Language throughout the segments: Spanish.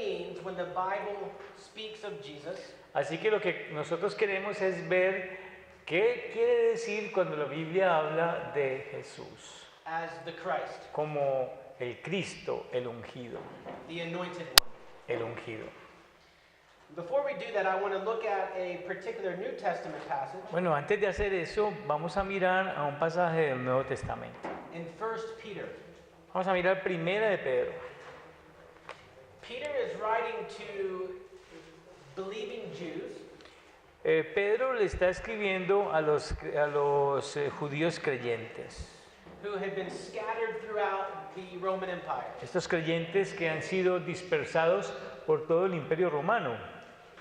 means when the Bible speaks of Jesus. Así que lo que nosotros queremos es ver qué quiere decir cuando la Biblia habla de Jesús As the Christ, como el Cristo, el ungido, the anointed one. el ungido. Before we do that, I want to look at a particular New Testament passage Bueno, antes de hacer eso, vamos a mirar a un pasaje del Nuevo Testamento. in 1 Peter. Vamos a mirar Primera de Pedro. Peter is writing to believing Jews Pedro le está escribiendo a los judíos creyentes. who had been scattered throughout the Roman Empire. Estos creyentes que han sido dispersados por todo el Imperio Romano.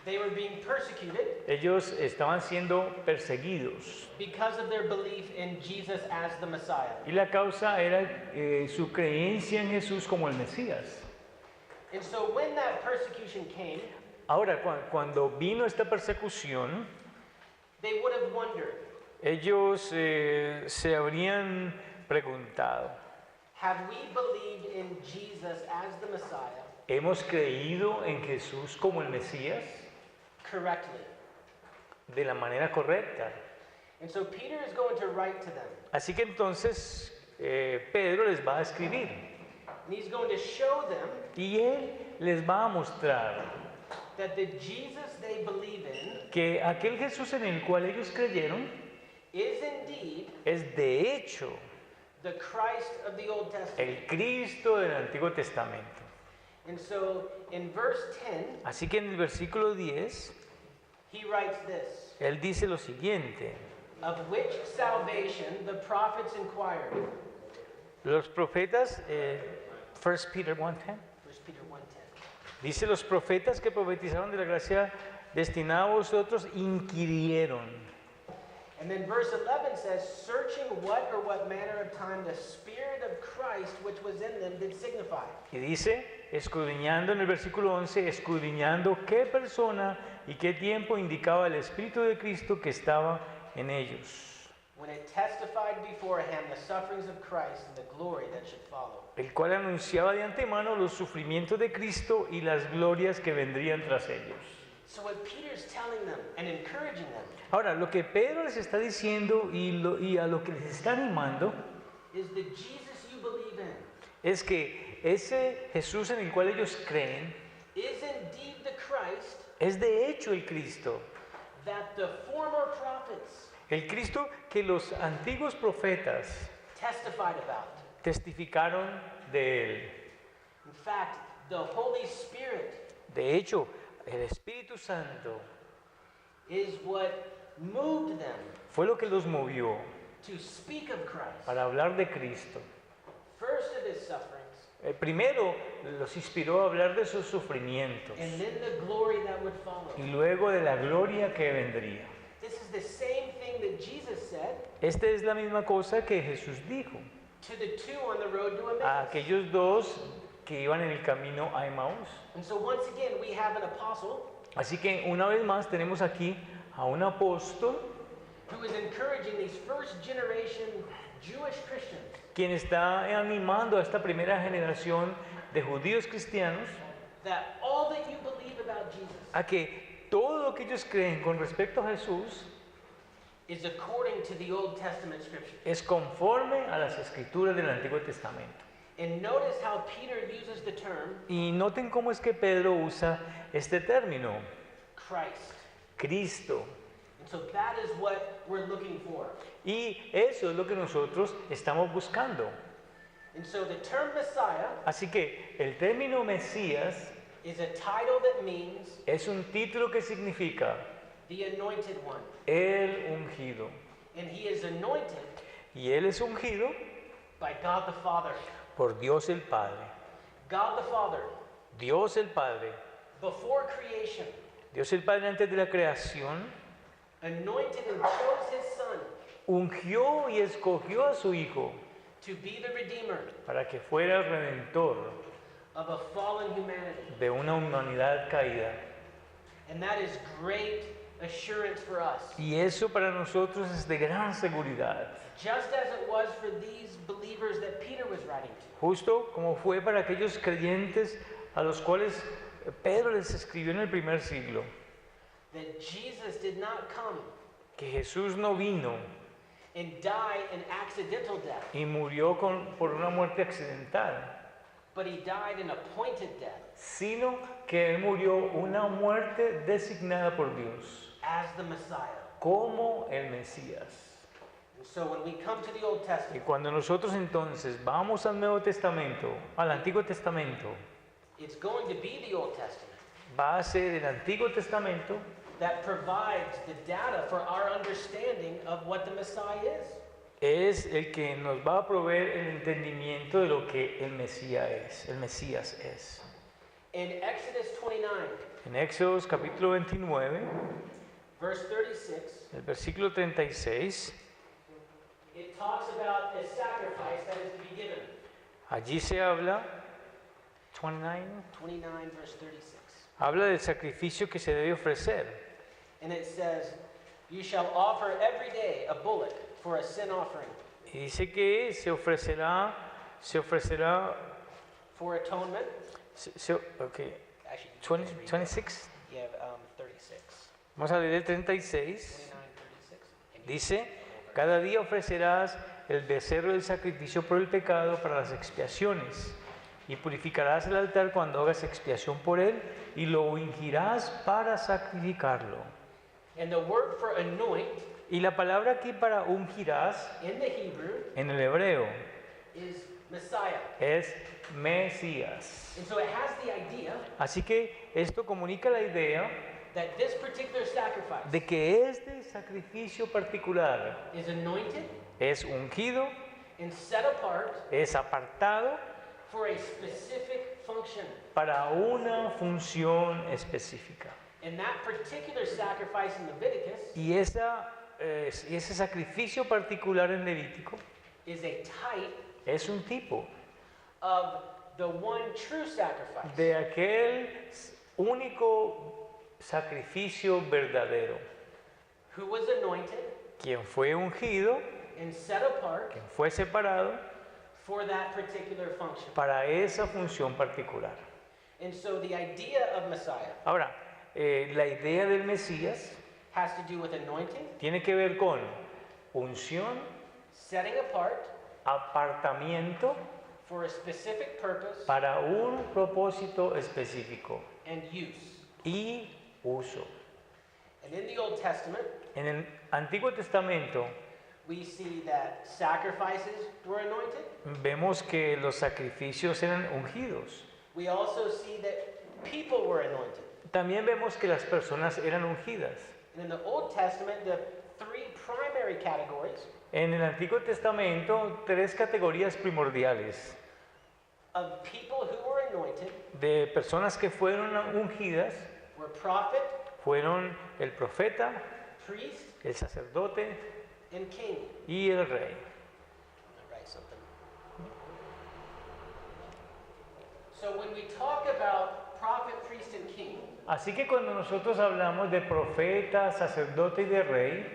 They were being persecuted Ellos estaban siendo perseguidos because of their belief in Jesus as the Messiah. y la causa era su creencia en Jesús como el Mesías. And so when that persecution came, Ahora, cuando vino esta persecución, they would have wondered, ellos se habrían preguntado, have we believed in Jesus as the Messiah ¿hemos creído en Jesús como el Mesías correctly? de la manera correcta? And so Peter is going to write to them, Así que entonces Pedro les va a escribir and he's going to show them y él les va a mostrar that the Jesus they believe in que aquel Jesús en el cual ellos creyeron is indeed es de hecho the Christ of the Old Testament. el Cristo del Antiguo Testamento. And so in verse 10, Así que en el versículo 10, he writes this, él dice lo siguiente: of which salvation the prophets inquired. los profetas, 1 Peter 1:10, 1 Peter 1:10. dice: los profetas que profetizaron de la gracia destinada a vosotros inquirieron. And then verse 11 says, searching what manner of time the Spirit of Christ which was in them did signify. Y dice, escudriñando en el versículo 11, escudriñando qué persona y qué tiempo indicaba el Espíritu de Cristo que estaba en ellos, When it testified beforehand the sufferings of Christ and the glory that should follow. el cual anunciaba de antemano los sufrimientos de Cristo y las glorias que vendrían tras ellos. So what Peter's telling them and encouraging them Ahora, lo que Pedro les está diciendo y a lo que les está animando is the Jesus you believe in es que ese Jesús en el cual ellos creen is indeed the Christ es de hecho el Cristo. that the former prophets El Cristo que los antiguos profetas testified about. testificaron de él. In fact, the Holy Spirit De hecho, el Espíritu Santo is what moved them fue lo que los movió to speak of Christ. para hablar de Cristo. First of his sufferings, Primero los inspiró a hablar de sus sufrimientos and then the glory that would follow. y luego de la gloria que vendría. This is the same thing that Jesus said Esta es la misma cosa que Jesús dijo to the two on the road to a Emmaus. aquellos dos que iban en el camino a Emaús. And so once again, we have an apostle Así que una vez más tenemos aquí a un apóstol who is encouraging these first generation Jewish Christians quien está animando a esta primera generación de judíos cristianos that all that you believe about Jesus a que todo lo que ellos creen con respecto a Jesús is according to the Old Testament scriptures. es conforme a las escrituras del Antiguo Testamento. And notice how Peter uses the term Y noten cómo es que Pedro usa este término, Christ. Cristo. And so that is what we're looking for. Y eso es lo que nosotros estamos buscando. And so the term Messiah Así que el término Mesías is a title that means es un título que significa the anointed one. el ungido. And he is anointed Y él es ungido by God the Father. por Dios el Padre. God the Father, Dios el Padre. before creation, Dios el Padre antes de la creación anointed and chose his Son ungió y escogió a su Hijo to be the Redeemer para que fuera el redentor of a fallen humanity. de una humanidad caída. And that is great assurance for us. Y eso para nosotros es de gran seguridad. Just as it was for these believers that Peter was writing to. Justo como fue para aquellos creyentes a los cuales Pedro les escribió en el primer siglo that Jesus did not come que Jesús no vino and die an accidental death, y murió por una muerte accidental, but he died an appointed death sino que Él murió una muerte designada por Dios as the Messiah. como el Mesías. And so when we come to the Old Y Testament, cuando nosotros entonces vamos al Nuevo Testamento, al Antiguo Testamento, it's going to be the Old Testament va a ser el Antiguo Testamento that provides the data for our understanding of what the Messiah is. es el que nos va a proveer el entendimiento de lo que el Mesías es. In Exodus 29, En Éxodo capítulo 29, verse 36, el versículo 36, it talks about a sacrifice that is to be given. allí se habla, 29, 29, verse 36. habla del sacrificio que se debe ofrecer. And it says, "You shall offer every day a bullock for a sin offering, Y dice que se ofrecerá, for atonement." okay, Actually, you 20, guys read that. 26, Yeah, 36. vamos a leer el 36. 29, 36. And you- Dice, cada día ofrecerás el becerro del sacrificio por el pecado para las expiaciones, y purificarás el altar cuando hagas expiación por él, y lo ungirás para sacrificarlo. And the word for anoint Y la palabra aquí para ungirás, in the Hebrew en el hebreo, is Messiah. es Mesías. And so it has the idea Así que esto comunica la idea that this particular sacrifice de que este sacrificio particular is anointed es ungido, and set apart es apartado for a specific function. para una función específica. And that particular sacrifice in Leviticus Y ese sacrificio particular en Levítico is a type es un tipo of the one true sacrifice de aquel único sacrificio verdadero, who was anointed quien fue ungido, and set apart quien fue separado for that particular function. para esa función particular. And so the idea of Messiah Ahora, la idea del Mesías has to do with anointing, tiene que ver con unción, setting apart apartamiento for a specific purpose, para un propósito específico and use. y uso. And in the Old Testament, En el Antiguo Testamento we see that sacrifices were anointed. vemos que los sacrificios eran ungidos. We also see that people were anointed. También vemos que las personas eran ungidas. And in the Old Testament, the three primary categories En el Antiguo Testamento, tres categorías primordiales of people who were anointed de personas que fueron ungidas were prophet, fueron el profeta, priest, el sacerdote and king. y el rey. I'm gonna write something. So when we talk about prophet, priest, and king, Así que cuando nosotros hablamos de profeta, sacerdote y de rey,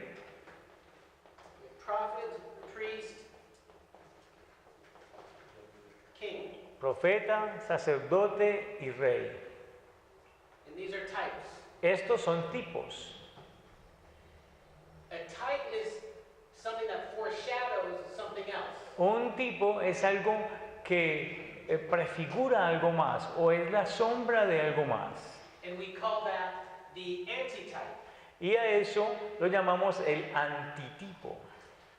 prophet, priest, king, profeta, sacerdote y rey, and these are types. estos son tipos. A type is something that foreshadows something else. Un tipo es algo que prefigura algo más o es la sombra de algo más. And we call that the antitype. Y a eso lo llamamos el antitipo.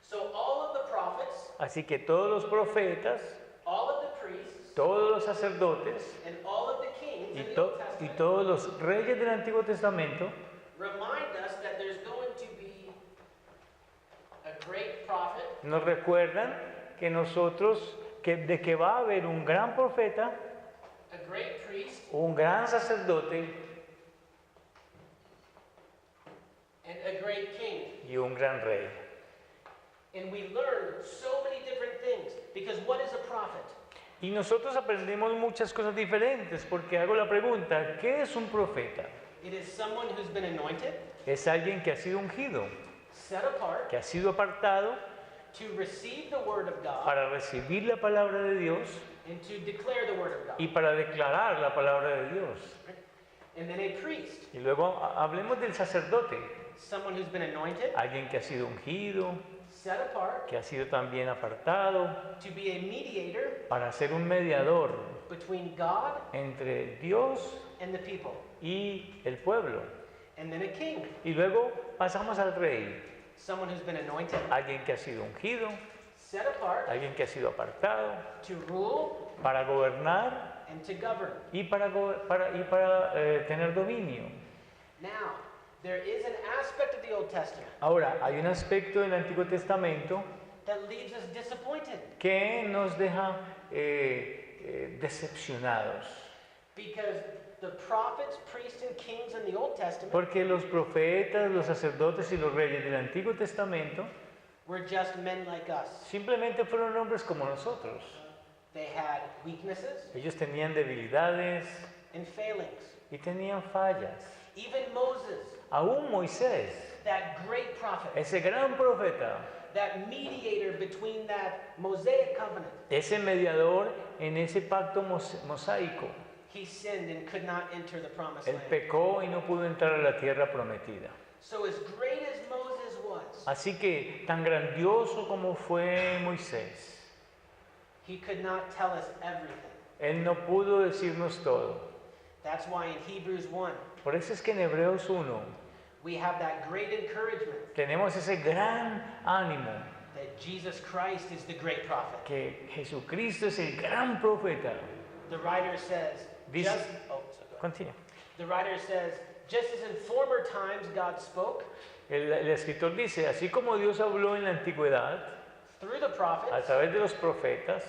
So all of the prophets, Así que todos los profetas, all of the priests, todos los sacerdotes and all of the kings y, in the Old y Testament todos los reyes del Antiguo Testamento remind us that there's going to be a great prophet, nos recuerdan que de que va a haber un gran profeta, a great priest, un gran sacerdote and a great king. y un gran rey. And we learn so many different things because what is a prophet? Y nosotros aprendemos muchas cosas diferentes porque hago la pregunta, ¿qué es un profeta? It is someone who's been anointed, Es alguien que ha sido ungido, set apart que ha sido apartado to receive the word of God para recibir la palabra de Dios and to declare the word of God. y para declarar la palabra de Dios. And then a priest, Y luego hablemos del sacerdote, someone who's been anointed, alguien que ha sido ungido, set apart que ha sido también apartado to be a mediator para ser un mediador between God entre Dios and the people. y el pueblo. And then a king, Y luego pasamos al rey, someone who's been anointed, alguien que ha sido ungido, set apart alguien que ha sido apartado to rule para gobernar and to govern. y para tener dominio. Now, there is an aspect of the Old Testament Ahora, hay un aspecto del Antiguo Testamento that leaves us disappointed que nos deja decepcionados, because the prophets, priests, and kings in the Old Testament porque los profetas, los sacerdotes y los reyes del Antiguo Testamento were just men like us. simplemente fueron hombres como nosotros. They had weaknesses Ellos tenían debilidades and failings. y tenían fallas. Even Moses, Aún Moisés, that great prophet, ese gran profeta, that mediator between that Mosaic covenant, ese mediador en ese pacto mosaico, he sinned and could not enter the promised él land. pecó y no pudo entrar a la tierra prometida. So as great as Moses was, Así que tan grandioso como fue Moisés, he could not tell us everything. él no pudo decirnos todo. That's why in Hebrews 1, Por eso es que en Hebreos 1 we have that great encouragement tenemos ese gran ánimo that Jesus Christ is the great prophet. que Jesucristo es el gran profeta. The writer says, This- just, oh, so go ahead. Continúa. The writer says, just as in former times God spoke El escritor dice, así como Dios habló en la antigüedad through the a prophets, través de los profetas,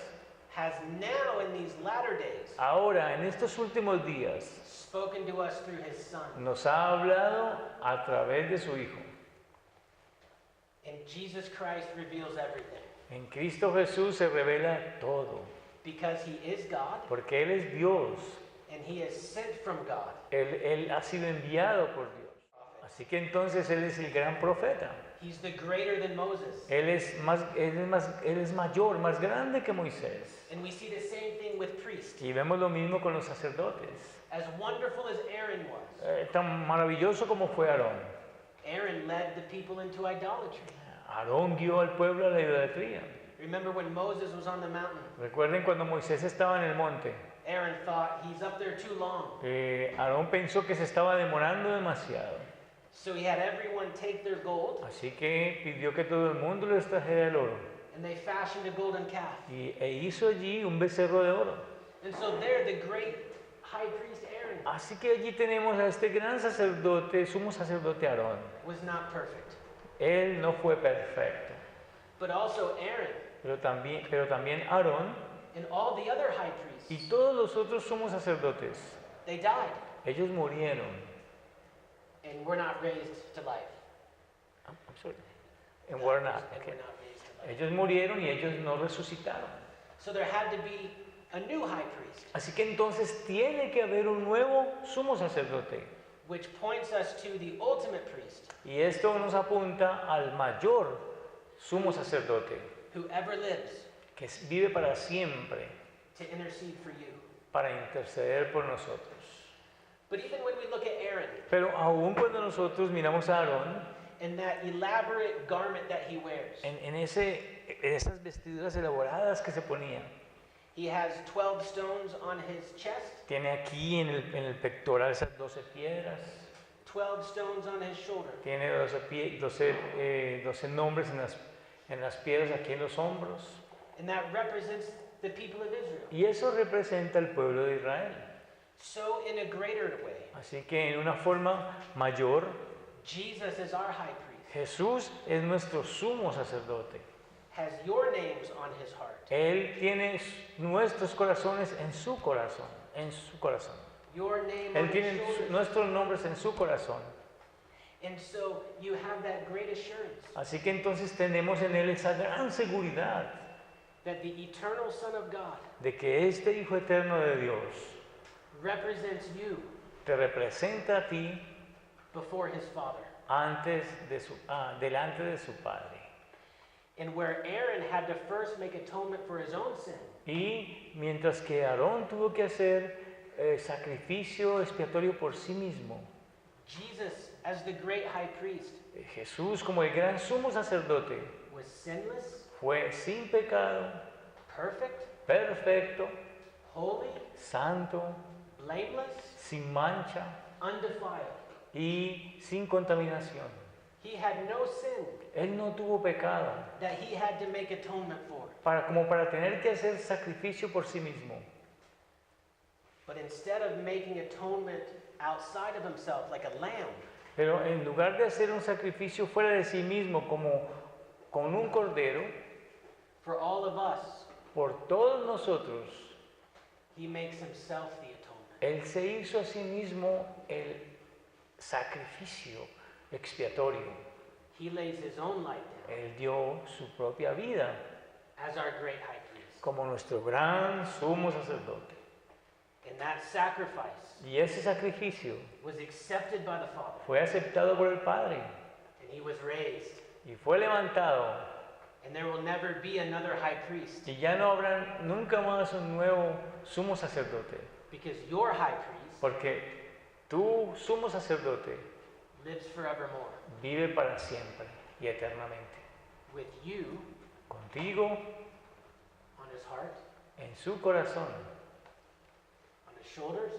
has now in these latter days ahora en estos últimos días spoken to us through his Son. nos ha hablado a través de su Hijo. And Jesus Christ reveals everything En Cristo Jesús se revela todo, because he is God porque Él es Dios, and he is sent from God. Él ha sido enviado por Dios. Así que entonces Él es el gran profeta. He's the greater than Moses. Él es mayor, más grande que Moisés. And we see the same thing with priests. Y vemos lo mismo con los sacerdotes. As wonderful as Aaron was, Tan maravilloso como fue Aarón. Aaron led the people into idolatry. Aarón guió al pueblo a la idolatría. Remember when Moses was on the mountain? Recuerden cuando Moisés estaba en el monte. Aaron thought he's up there too long. Aarón pensó que se estaba demorando demasiado. So he had everyone take their gold Así que pidió que todo el mundo les trajera el oro. and they fashioned a golden calf. E hizo allí un becerro de oro. And so there the great high priest Aaron Así que allí tenemos a este gran sacerdote, sumo sacerdote Aarón. was not perfect. Él no fue perfecto. But also Aaron Pero también Aarón and all the other high priests, y todos los otros sumos sacerdotes, they died ellos murieron. and were not raised to life. I'm sorry. And were not, And okay. were not raised to life. Ellos murieron y ellos no resucitaron. So there had to be a new high priest, Así que entonces tiene que haber un nuevo sumo sacerdote. which points us to the ultimate priest Y esto nos apunta al mayor sumo sacerdote, who ever lives que vive para siempre, to intercede for you. para interceder por nosotros. But even when we look at Aaron Pero aún cuando nosotros miramos a Aarón, and that elaborate garment that he wears, en esas vestiduras elaboradas que se ponía, he has 12 stones on his chest, tiene aquí en el pectoral esas 12 piedras, 12 stones on his shoulder. tiene 12 nombres en las piedras aquí en los hombros, And that represents the people of Israel. y eso representa al pueblo de Israel. So in a greater way, Así que en una forma mayor, Jesus is our high priest, Jesús es nuestro sumo sacerdote. has your names on his heart. Él tiene nuestros corazones en su corazón, en su corazón. Your name Él on his tiene shoulders. nuestros nombres en su corazón. And so you have that great assurance Así que entonces tenemos en Él esa gran seguridad that the eternal Son of God de que este Hijo eterno de Dios represents you te representa a ti before his Father. delante de su Padre. And where Aaron had to first make atonement for his own sin, Y mientras que Aarón tuvo que hacer sacrificio expiatorio por sí mismo. Jesus, as the great high priest, Jesús, como el gran sumo sacerdote, was sinless, fue sin pecado, perfect, perfecto, holy, santo, blameless, sin mancha undefiled. y sin contaminación. He had no sin Él no tuvo pecado that he had to make atonement for. como para tener que hacer sacrificio por sí mismo. But instead of making atonement outside of himself like a lamb, Pero en lugar de hacer un sacrificio fuera de sí mismo como con un cordero, for all of us, por todos nosotros, he makes himself the atonement. Él se hizo a sí mismo el sacrificio expiatorio. He lays his own life down Él dio su propia vida as our great high priest. como nuestro gran sumo sacerdote. And that sacrifice Y ese sacrificio was accepted by the Father, fue aceptado por el Padre and he was raised. y fue levantado. And there will never be another high priest, Y ya no habrá nunca más un nuevo sumo sacerdote, because your high priest porque tu sumo sacerdote lives forevermore vive para siempre y eternamente. with you Contigo, on his heart, en su corazón, on his shoulders.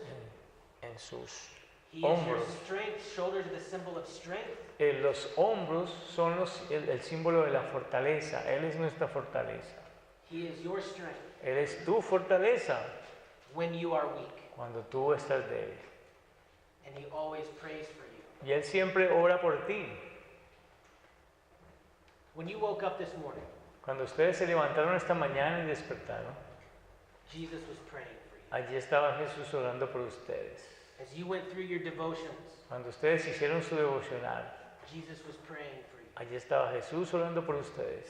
en sus He is your hombros. strength. Shoulders are the symbol of strength. Los hombros son el símbolo de la fortaleza. Él es nuestra fortaleza. He is your strength Él es tu fortaleza when you are weak. cuando tú estás débil. And he always prays for you. Y Él siempre ora por ti. When you woke up this morning, Cuando ustedes se levantaron esta mañana y despertaron, Jesus was praying for you. allí estaba Jesús orando por ustedes. As you went through your devotions, Cuando ustedes hicieron su devocional, Jesus was praying for you. allí estaba Jesús orando por ustedes.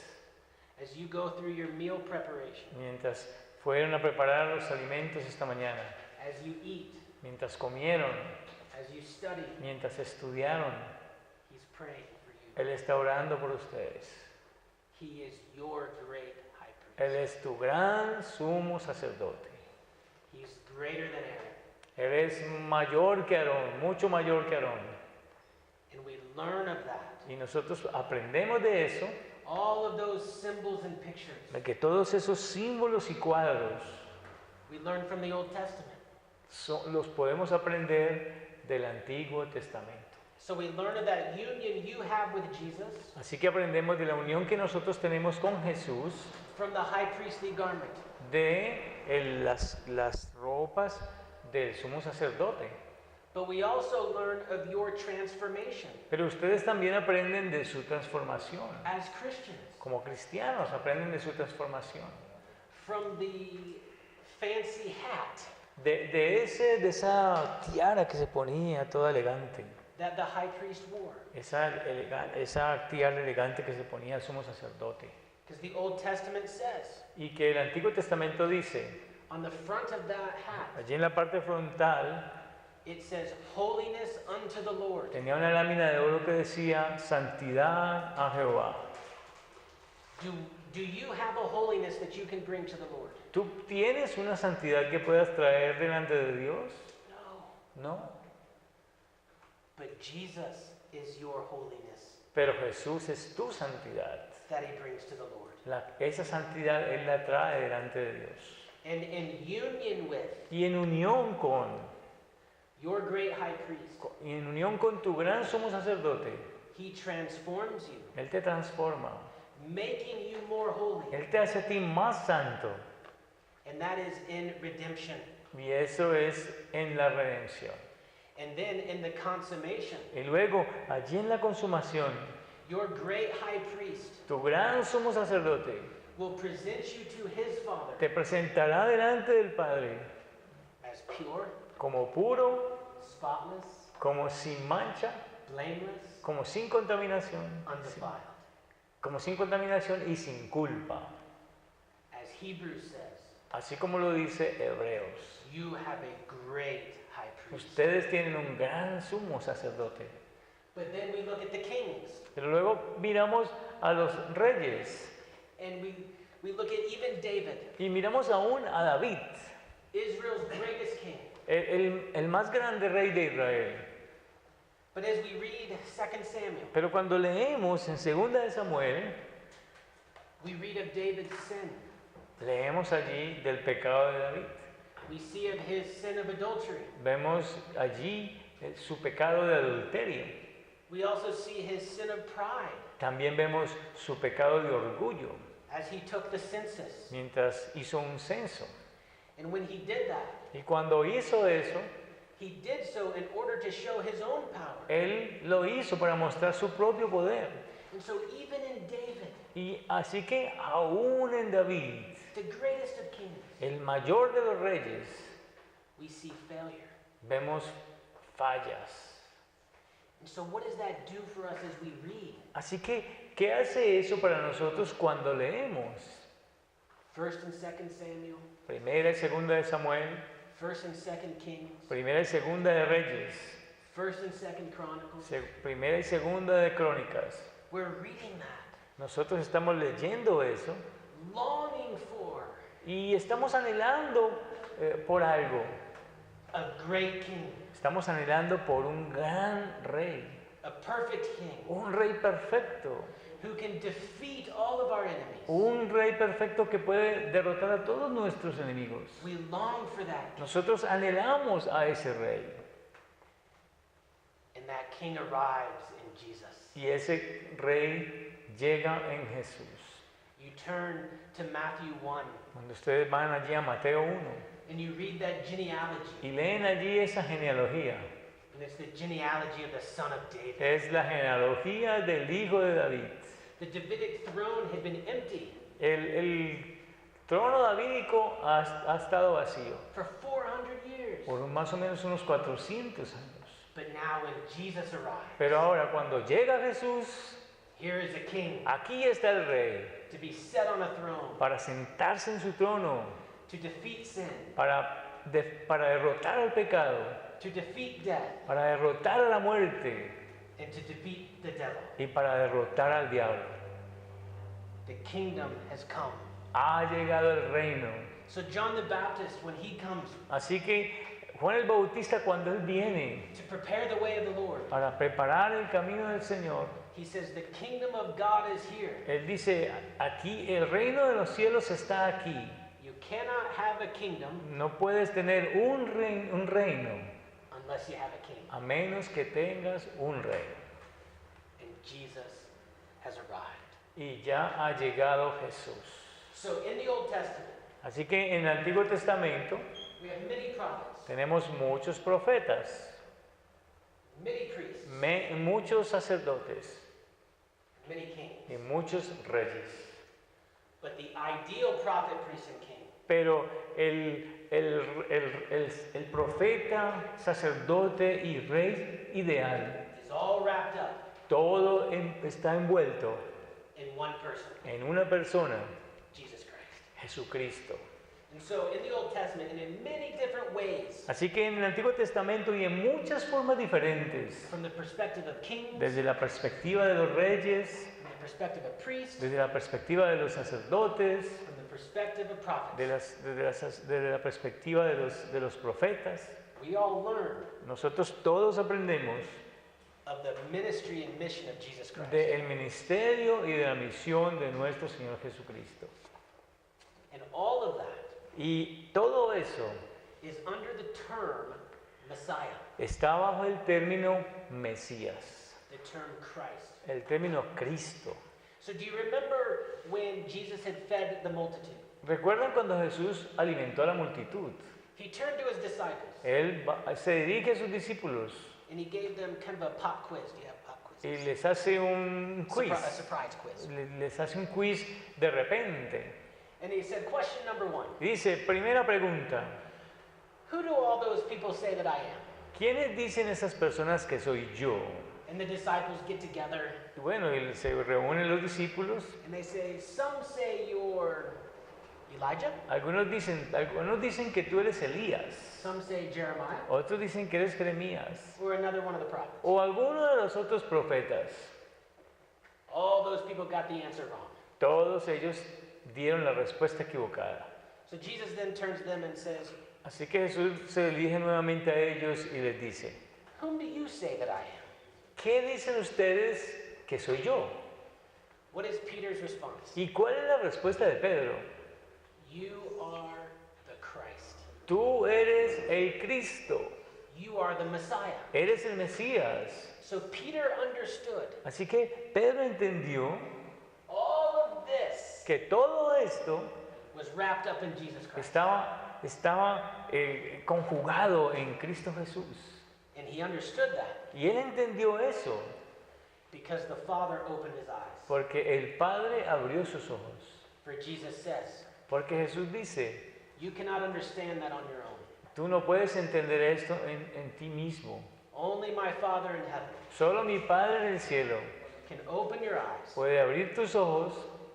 As you go through your meal preparation, Mientras fueron a preparar los alimentos esta mañana, as you eat, mientras comieron, as you study, mientras estudiaron, he's praying for you. Él está orando por ustedes. He is your great high Él priest. es tu gran sumo sacerdote. He's greater than Aaron. Él es mayor que Aarón, mucho mayor que Aarón. And we learn of that. Y nosotros aprendemos de eso, All of those symbols and pictures de que todos esos símbolos y cuadros we learn from the Old Testament. los podemos aprender del Antiguo Testamento. So we learn of that union you have with Jesus Así que aprendemos de la unión que nosotros tenemos con Jesús, from the high priestly garment. de las ropas del sumo sacerdote. But we also learn of your transformation Pero ustedes también aprenden de su transformación. as Christians. Como cristianos aprenden de su transformación. From the fancy hat De esa tiara que se ponía toda elegante. that the high priest wore. Esa tiara elegante que se ponía el sumo sacerdote. Because the Old Testament says Y que el Antiguo Testamento dice, on the front of that hat, allí en la parte frontal, it says, holiness unto the Lord. tenía una lámina de oro que decía, santidad a Jehová. Do you have a holiness that you can bring to the Lord? ¿Tú tienes una santidad que puedas traer delante de Dios? No. No. But Jesus is your holiness Pero Jesús es tu santidad. that he brings to the Lord. Esa santidad Él la trae delante de Dios. And in union with Y en unión con, your great high priest, y en unión con tu gran sumo sacerdote, he transforms you, Él te transforma. making you more holy. Él te hace a ti más santo. And that is in redemption. Y eso es en la redención. And then in the consummation, Y luego, allí en la consumación, your great high priest tu gran sumo sacerdote will present you to his Father te presentará delante del Padre as pure, como puro, spotless, como sin mancha, blameless, como sin contaminación, undefiled. como sin contaminación y sin culpa. As Hebrews says, Así como lo dice Hebreos. you have a great high priest. Ustedes tienen un gran sumo sacerdote. But then we look at the kings, Pero luego miramos a los reyes and we look at even David, y miramos aún a David, Israel's greatest king. el más grande rey de Israel. But as we read 2 Samuel, Pero cuando leemos en 2 de Samuel, we read of David's sin. leemos allí del pecado de David. We see of his sin of adultery. Vemos allí su pecado de adulterio. We also see his sin of pride También vemos su pecado de orgullo as he took the census. mientras hizo un censo. And when he did that, Y cuando hizo eso, he did so in order to show his own power. él lo hizo para mostrar su propio poder. And so even in David, Y así que aún en David, the greatest of kings, el mayor de los reyes, we see failure. vemos fallas. And so what does that do for us as we read? Así que, ¿qué hace eso para nosotros cuando leemos? 1st and 2nd Samuel, Primera y segunda de Samuel, 1st and 2nd Kings, primera y segunda de Reyes, 1st and 2nd Chronicles. primera y segunda de Crónicas. We're reading that, Nosotros estamos leyendo eso longing for y estamos anhelando por algo. a great king, Estamos anhelando por un gran rey, a perfect king un rey perfecto, who can defeat all of our enemies. un rey perfecto que puede derrotar a todos nuestros enemigos. We long for that king, Nosotros anhelamos a ese rey and that king arrives in Jesus. y ese rey llega en Jesús. You turn to Matthew 1 Cuando ustedes van allí a Mateo 1 and you read that genealogy, y leen allí esa genealogía, and it's the genealogy of the son of David. es la genealogía del hijo de David. The Davidic throne had been empty El trono davídico ha estado vacío for 400 years. por más o menos unos 400 años. But now when Jesus arrives, Pero ahora cuando llega Jesús, here is a king aquí está el rey to be set on a throne, para sentarse en su trono, to defeat sin, para derrotar al pecado, to defeat death, para derrotar a la muerte and to defeat the devil. y para derrotar al diablo. The kingdom has come. Ha llegado el reino. So John the Baptist, when he comes Así que Juan el Bautista, cuando él viene to prepare the way of the Lord, para preparar el camino del Señor, he says, the kingdom of God is here. él dice, aquí el reino de los cielos está aquí. You cannot have a kingdom No puedes tener un reino unless you have a king. a menos que tengas un rey. And Jesus has arrived. Y ya ha llegado Jesús. So in the Old Testament, Así que en el Antiguo Testamento we have many prophets, tenemos muchos profetas, many priests, muchos sacerdotes many kings. y muchos reyes. But the ideal prophet, priest, and king Pero el profeta, sacerdote y rey ideal, is all wrapped up todo está envuelto in one person, en una persona, Jesus Christ. Jesucristo. And so in the Old Testament, and in many different ways, Así que en el Antiguo Testamento y en muchas formas diferentes, from the perspective of kings, desde la perspectiva de los reyes, from the perspective of priests, desde la perspectiva de los sacerdotes, from the perspective of prophets, desde la perspectiva de los profetas, we all learn nosotros todos aprendemos of the ministry and mission of Jesus Christ. del ministerio y de la misión de nuestro Señor Jesucristo. And all of that Y todo eso is under the term Messiah, está bajo el término Mesías, the term Christ. el término Cristo. So do you remember when Jesus had fed the multitude? ¿Recuerdan cuando Jesús alimentó a la multitud? He turned to his disciples Él se dirige a sus discípulos and he gave them kind of a pop quiz. Do you have pop y quizzes? les hace un quiz, A surprise quiz. les hace un quiz de repente. And he said, question number 1. Dice, primera pregunta, Who do all those people say that I am? ¿quiénes dicen esas personas que soy yo? And the disciples get together Y bueno, y se reúnen los discípulos. and they say, some say you're Elijah, Algunos dicen que tú eres Elías, some say Jeremiah, otros dicen que eres Jeremías, or another one of the prophets. o alguno de los otros profetas. All those people got the answer wrong. Todos ellos dieron la respuesta equivocada. So Jesus then turns to them and says, Así que Jesús se dirige nuevamente a ellos y les dice, Whom do you say that I am? ¿qué dicen ustedes que soy yo? What is Peter's response? ¿Y cuál es la respuesta de Pedro? You are the Christ. Tú eres el Cristo, You are the Messiah. eres el Mesías. So Peter understood Así que Pedro entendió all of this que todo esto was wrapped up in Jesus Christ. estaba conjugado en Cristo Jesús. And he understood that Y él entendió eso because the Father opened his eyes. porque el Padre abrió sus ojos. For Jesus says, Porque Jesús dice, you cannot understand that on your own. tú no puedes entender esto en ti mismo. Only my Father in heaven Solo mi Padre en el cielo can open your eyes puede abrir tus ojos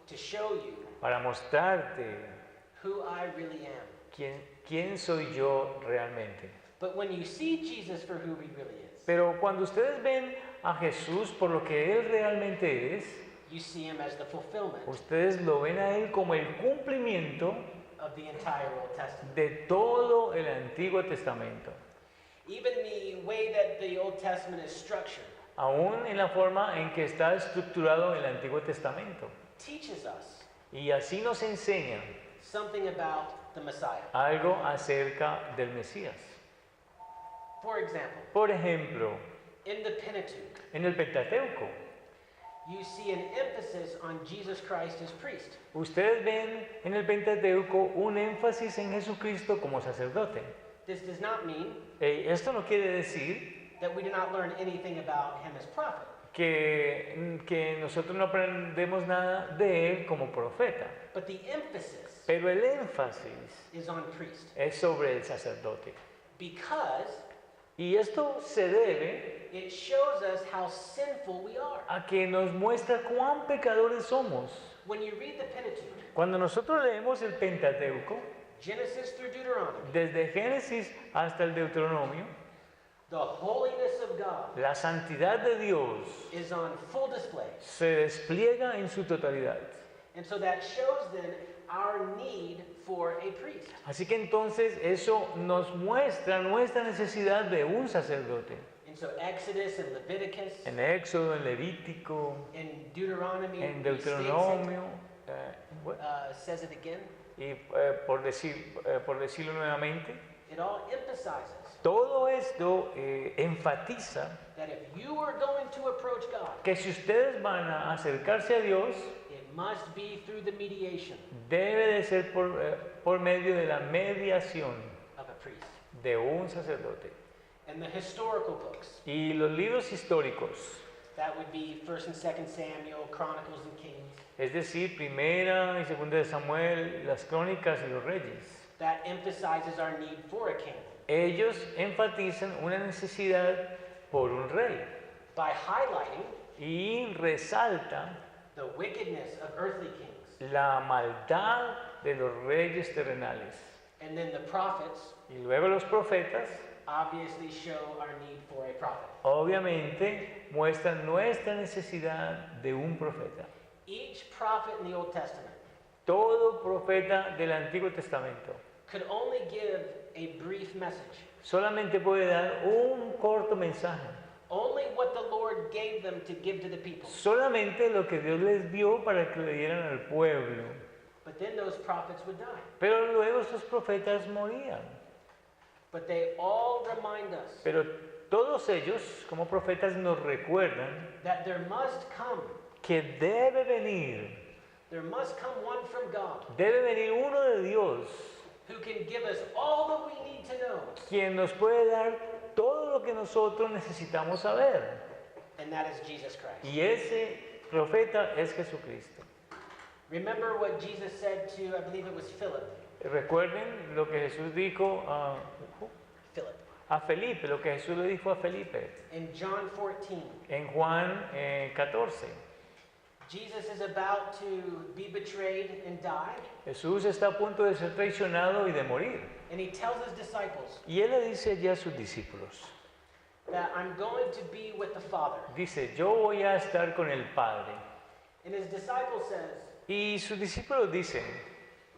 to show you para mostrarte who I really am. quién soy yo realmente. But when you see Jesus for who he really is, Pero cuando ustedes ven a Jesús por lo que Él realmente es, you see him as the fulfillment ustedes lo ven a Él como el cumplimiento of the entire Old Testament. de todo el Antiguo Testamento. Even the way that the Old Testament is structured Aún en la forma en que está estructurado el Antiguo Testamento. teaches us Y así nos enseña something about the Messiah. algo acerca del Mesías. For example, Por ejemplo, in the Pentateuch, en el Pentateuco, you see an emphasis on Jesus Christ as priest. ustedes ven en el Pentateuco un énfasis en Jesucristo como sacerdote. This does not mean Esto no quiere decir that we do not learn anything about him as prophet. que nosotros no aprendemos nada de Él como profeta, But the emphasis pero el énfasis is on priest. es sobre el sacerdote. Because Y esto se debe it shows us how sinful we are. a que nos muestra cuán pecadores somos. When you read the Pentateuch, Cuando nosotros leemos el Pentateuco, Genesis through Deuteronomy, desde Génesis hasta el Deuteronomio, the holiness of God la santidad de Dios is on full display. se despliega en su totalidad. And so that shows then our need for a priest. Así que entonces eso nos muestra nuestra necesidad de un sacerdote. And so Exodus and Leviticus En Éxodo, en Levítico, and Deuteronomy en restates it, Deuteronomio, says it again. y por decirlo nuevamente, It all emphasizes todo esto enfatiza that if you are going to approach God, que si ustedes van a acercarse a Dios, it must be through the mediation debe de ser por medio de la mediación of a priest. de un sacerdote. And the historical books, Y los libros históricos, that would be 1st and 2nd Samuel, Chronicles and Kings, es decir, Primera y Segunda de Samuel, las Crónicas y los Reyes, that emphasizes our need for a king ellos enfatizan una necesidad por un rey by highlighting y resalta the wickedness of earthly kings. la maldad de los reyes terrenales. And then the prophets Y luego los profetas obviously show our need for a prophet. obviamente muestran nuestra necesidad de un profeta. Each prophet in the Old Testament Todo profeta del Antiguo Testamento could only give a brief message. solamente puede dar un corto mensaje. Only what the Lord gave them to give to the people. Solamente lo que Dios les dio para que le dieran al pueblo. But then those prophets would die. Pero luego esos profetas morían. But they all remind us Pero todos ellos, como profetas, nos recuerdan that there must come one from God debe venir uno de Dios, who can give us all that we need to know. quien nos puede dar todo lo que nosotros necesitamos saber. And that is Jesus Christ. Y ese profeta es Jesucristo. Remember what Jesus said to, I believe it was Philip. Recuerden lo que Jesús dijo Philip. a Felipe, lo que Jesús le dijo a Felipe In John 14, en Juan 14. Jesus is about to be betrayed and die, Jesús está a punto de ser traicionado y de morir. and he tells his disciples Y él le dice ya a sus discípulos, that I'm going to be with the Father. dice, yo voy a estar con el Padre. And his disciple says, Y sus discípulos dicen,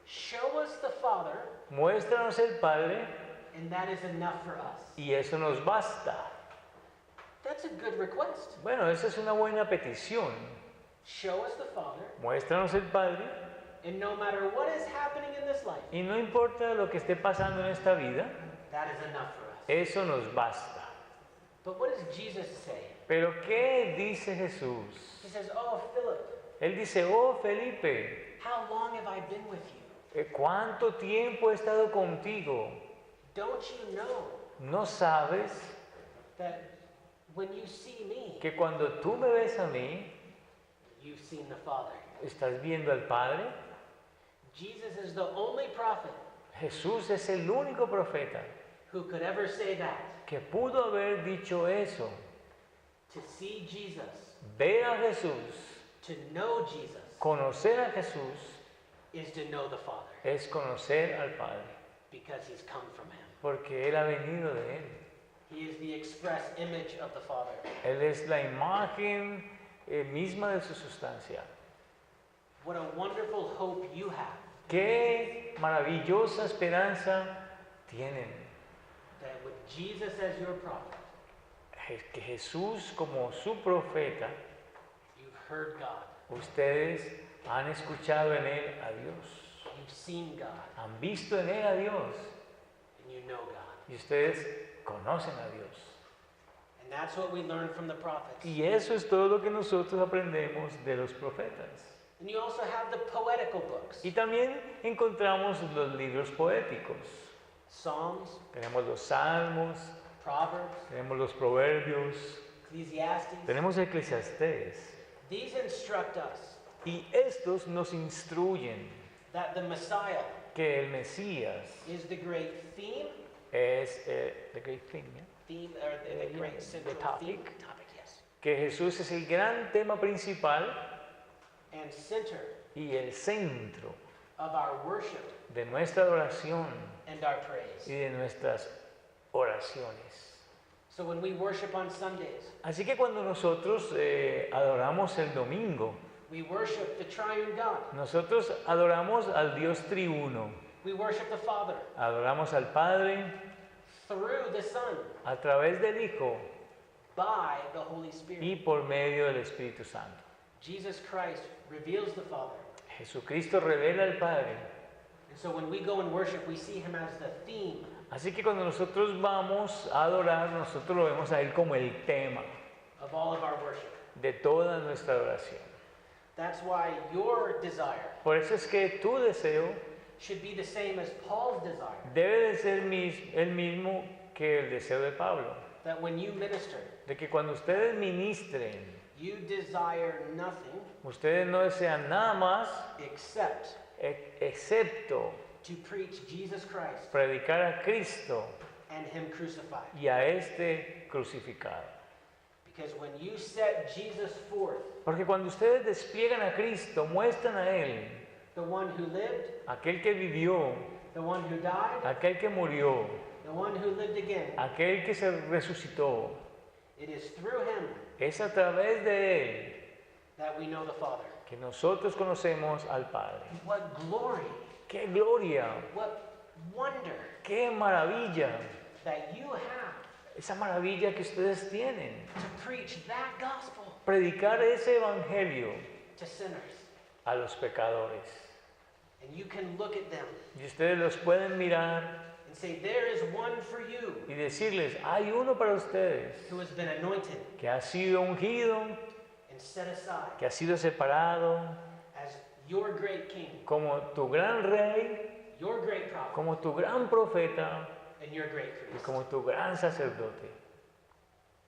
show us the Father, muéstranos el Padre And that is enough for us. y eso nos basta. That's a good request. Bueno, esa es una buena petición. Show us the Father, Muéstranos el Padre and no matter what is happening in this life, y no importa lo que esté pasando en esta vida, that is enough for us. eso nos basta. But what does Jesus say? Pero ¿qué dice Jesús? He says, oh, Philip, Él dice, oh Felipe, how long have I been with you? ¿cuánto tiempo he estado contigo? Don't you know ¿No sabes that when you see me, que cuando tú me ves a mí, you've seen the Father? estás viendo al Padre? Jesus is the only prophet Jesús es el único profeta who could ever say that. que pudo haber dicho eso. To see Jesus, Ver a Jesús, to know Jesus, conocer a Jesús, is to know the Father es conocer al Padre, because he's come from him. porque Él ha venido de Él. He is the express image of the Father. Él es la imagen misma de su sustancia. What a wonderful hope you have Qué maravillosa esperanza tienen. that with Jesus as your prophet, Que Jesús como su profeta, you've heard God, ustedes han escuchado en Él a Dios, you've seen God, han visto en Él a Dios and you know God. y ustedes conocen a Dios. And that's what we learn from the prophets. Y eso es todo lo que nosotros aprendemos de los profetas. And you also have the poetical books, Y también encontramos los libros poéticos. Psalms, Tenemos los salmos, Proverbs, tenemos los proverbios, Ecclesiastes. tenemos Eclesiastés. These instruct us Y estos nos instruyen that the Messiah que el Mesías is the great theme, es the great thing, ¿eh? or the Yeah, great the central topic. theme, topic, yes, Que Jesús es el gran tema principal and center y el centro of our worship de nuestra adoración and our y praise. de nuestras oraciones. So when we worship on Sundays, Así que cuando nosotros adoramos el domingo, we worship the triune God. nosotros adoramos al Dios triuno, We worship the Father adoramos al Padre through the Son a través del Hijo by the Holy Spirit. y por medio del Espíritu Santo. Jesus Christ reveals the Father. Jesucristo revela al Padre. And so when we go and worship, we see him as the theme Así que cuando nosotros vamos a adorar, nosotros lo vemos a Él como el tema of all of our worship. de toda nuestra adoración. That's why your desire Por eso es que tu deseo should be the same as Paul's desire. debe de ser el mismo que el deseo de Pablo. That when you minister, De que cuando ustedes ministren, you desire nothing ustedes no desean nada más except excepto to preach Jesus Christ predicar a Cristo and him crucified. y a este crucificado. Because when you set Jesus forth, Porque cuando ustedes despliegan a Cristo, muestran a Él, the one who lived, aquel que vivió, the one who died, aquel que murió, the one who lived again, aquel que se resucitó, it is through him es a través de Él that we know the Father. que nosotros conocemos al Padre. What glory, ¡Qué gloria! what wonder ¡Qué maravilla! that you have Esa maravilla que ustedes tienen. to preach that gospel Predicar ese evangelio to sinners. a los pecadores. And you can look at them Y ustedes los pueden mirar and say, there is one for you y decirles, hay uno para ustedes who has been anointed que ha sido ungido, and set aside que ha sido separado as your great king, como tu gran rey, your great prophet, como tu gran profeta and your great y priest. como tu gran sacerdote.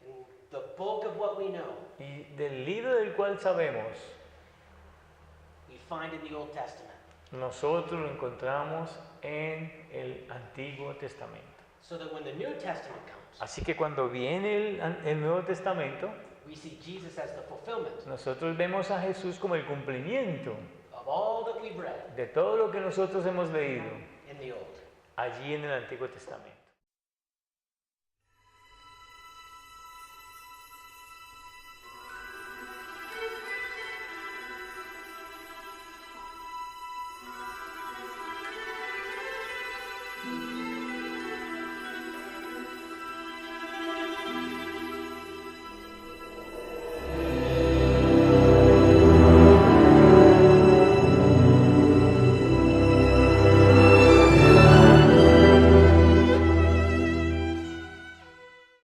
And the bulk of what we know, Y del libro del cual sabemos, we find in the Old Testament. nosotros lo encontramos en el Antiguo Testamento. So that when the New Testament comes, Así que cuando viene el Nuevo Testamento, we see Jesus as the fulfillment nosotros vemos a Jesús como el cumplimiento of all that we've read de todo lo que nosotros hemos leído in the Old. allí en el Antiguo Testamento.